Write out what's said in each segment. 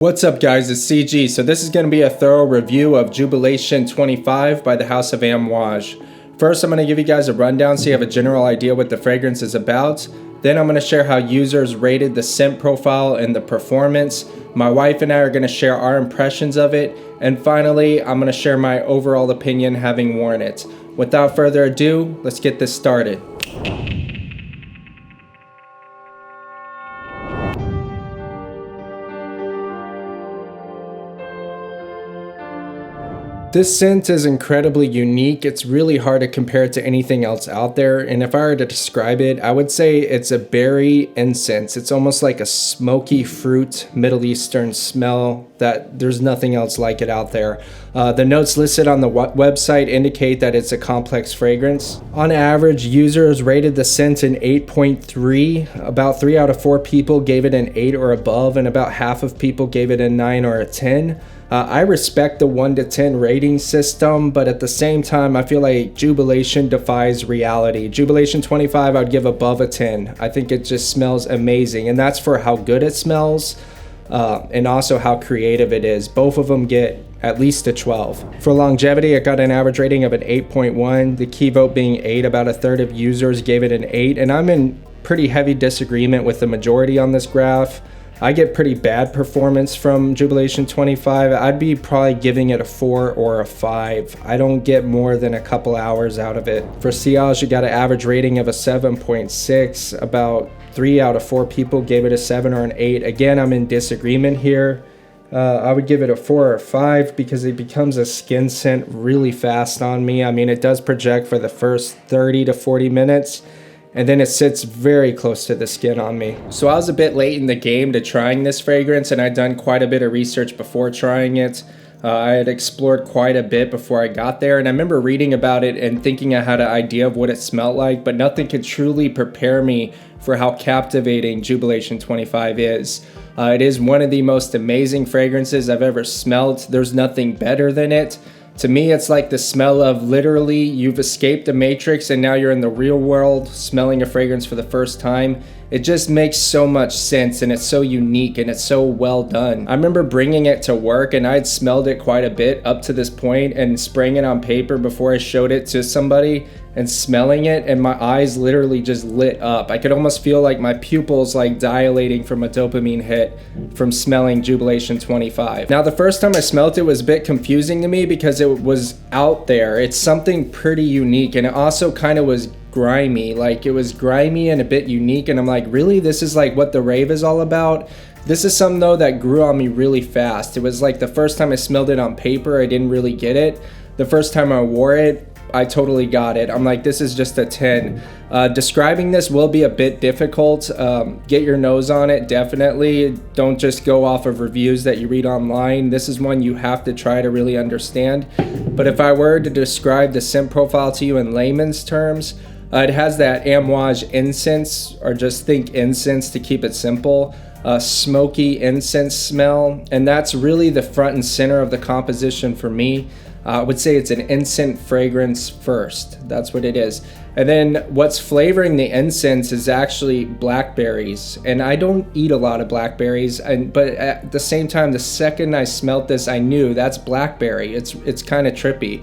What's up guys, it's CG. So this is going to be a thorough review of Jubilation 25 by the House of Amouage. First I'm going to give you guys a rundown so you have a general idea what the fragrance is about. Then I'm going to share how users rated the scent profile and the performance. My wife and I are going to share our impressions of it. And finally, I'm going to share my overall opinion having worn it. Without further ado, let's get this started. This scent is incredibly unique. It's really hard to compare it to anything else out there. And if I were to describe it, I would say it's a berry incense. It's almost like a smoky fruit, Middle Eastern smell that there's nothing else like it out there. The notes listed on the website indicate that it's a complex fragrance. On average, users rated the scent an 8.3. About 3 out of 4 people gave it an 8 or above, and about half of people gave it a 9 or a 10. I respect the 1 to 10 rating system, but at the same time, I feel like Jubilation defies reality. Jubilation 25, I'd give above a 10. I think it just smells amazing, and that's for how good it smells and also how creative it is. Both of them get at least a 12. For longevity, it got an average rating of an 8.1. The key vote being 8. About a third of users gave it an 8, and I'm in pretty heavy disagreement with the majority on this graph. I get pretty bad performance from Jubilation 25. I'd be probably giving it a 4 or a 5. I don't get more than a couple hours out of it. For sillage, you got an average rating of a 7.6. About 3 out of 4 people gave it a 7 or an 8. Again, I'm in disagreement here. I would give it a 4 or 5 because it becomes a skin scent really fast on me. I mean, it does project for the first 30 to 40 minutes. And then it sits very close to the skin on me. So I was a bit late in the game to trying this fragrance, and I'd done quite a bit of research before trying it. I had explored quite a bit before I got there, and I remember reading about it and thinking I had an idea of what it smelled like, but nothing could truly prepare me for how captivating Jubilation 25 is. It is one of the most amazing fragrances I've ever smelled. There's nothing better than it. To me, it's like the smell of literally you've escaped the Matrix and now you're in the real world smelling a fragrance for the first time. It just makes so much sense, and it's so unique and it's so well done. I remember bringing it to work, and I'd smelled it quite a bit up to this point and spraying it on paper before I showed it to somebody and smelling it, and my eyes literally just lit up. I could almost feel like my pupils like dilating from a dopamine hit from smelling Jubilation 25. Now, the first time I smelled it was a bit confusing to me because it was out there. It's something pretty unique, and it also kind of was grimy. Like, it was grimy and a bit unique, and I'm like, really? This is like what the rave is all about? This is something though that grew on me really fast. It was like the first time I smelled it on paper, I didn't really get it. The first time I wore it, I totally got it. I'm like, this is just a 10. Describing this will be a bit difficult. Get your nose on it, definitely. Don't just go off of reviews that you read online. This is one you have to try to really understand. But if I were to describe the scent profile to you in layman's terms, it has that Amouage incense, or just think incense to keep it simple. Smoky incense smell, and that's really the front and center of the composition for me. I would say it's an incense fragrance first. That's what it is. And then what's flavoring the incense is actually blackberries. And I don't eat a lot of blackberries, but at the same time, the second I smelt this, I knew that's blackberry. It's kind of trippy.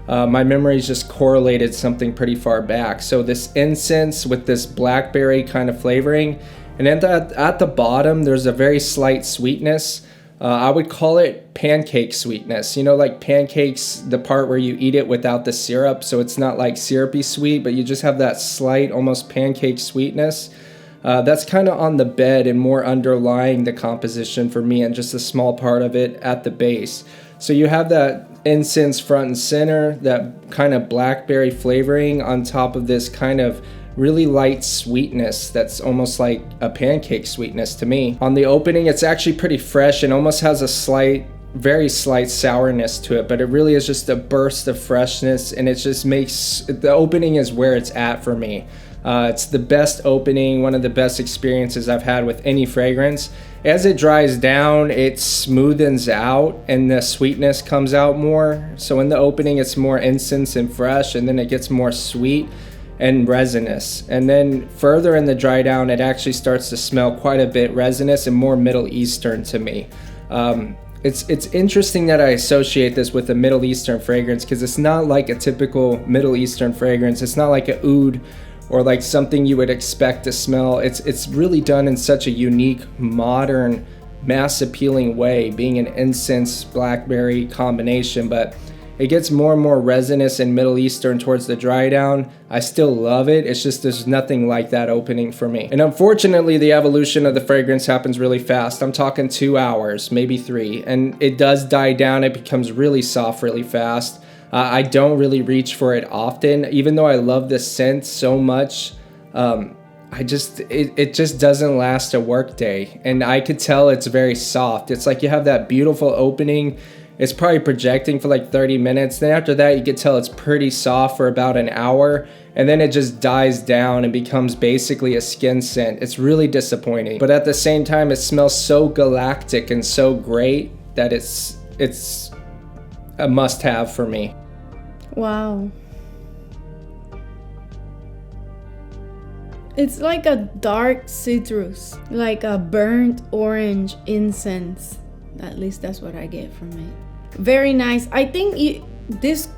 My memories just correlated something pretty far back. So this incense with this blackberry kind of flavoring, and at the bottom, there's a very slight sweetness. I would call it pancake sweetness. You know, like pancakes, the part where you eat it without the syrup, so it's not like syrupy sweet, but you just have that slight, almost pancake sweetness. That's kind of on the bed and more underlying the composition for me, and just a small part of it at the base. So you have that incense front and center, that kind of blackberry flavoring on top of this kind of really light sweetness that's almost like a pancake sweetness to me. On the opening, it's actually pretty fresh and almost has a very slight sourness to it, but it really is just a burst of freshness, and it just makes, the opening is where it's at for me. It's the best opening, one of the best experiences I've had with any fragrance. As it dries down, it smoothens out and the sweetness comes out more. So in the opening, it's more incense and fresh, and then it gets more sweet and resinous. And then further in the dry down, it actually starts to smell quite a bit resinous and more Middle Eastern to me. It's interesting that I associate this with a Middle Eastern fragrance, because it's not like a typical Middle Eastern fragrance. It's not like a oud or like something you would expect to smell. It's really done in such a unique, modern, mass appealing way, being an incense blackberry combination, but it gets more and more resinous and Middle Eastern towards the dry down. I still love it. It's just there's nothing like that opening for me. And unfortunately, the evolution of the fragrance happens really fast. I'm talking 2 hours, maybe 3, and it does die down. It becomes really soft really fast. I don't really reach for it often, even though I love the scent so much. It just doesn't last a work day, and I could tell it's very soft. It's like you have that beautiful opening. It's probably projecting for like 30 minutes. Then after that, you can tell it's pretty soft for about an hour, and then it just dies down and becomes basically a skin scent. It's really disappointing, but at the same time, it smells so galactic and so great that it's a must-have for me. Wow. It's like a dark citrus, like a burnt orange incense. At least that's what I get from it. Very nice. I think this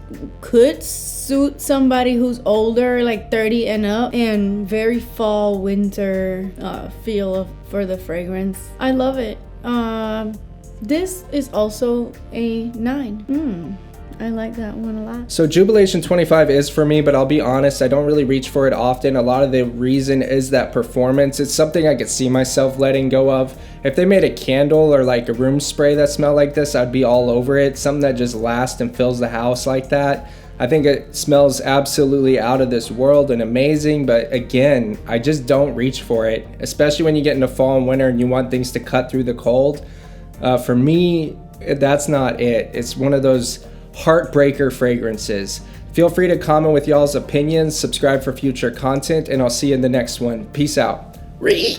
could suit somebody who's older, like 30 and up, and very fall winter feel for the fragrance. I love it. This is also a 9. I like that one a lot. So Jubilation 25 is for me, but I'll be honest, I don't really reach for it often. A lot of the reason is that performance. It's something I could see myself letting go of. If they made a candle or like a room spray that smelled like this, I'd be all over it. Something that just lasts and fills the house like that. I think it smells absolutely out of this world and amazing, but again, I just don't reach for it, especially when you get into fall and winter and you want things to cut through the cold. For me, that's not it. It's one of those heartbreaker fragrances. Feel free to comment with y'all's opinions, subscribe for future content, and I'll see you in the next one. Peace out.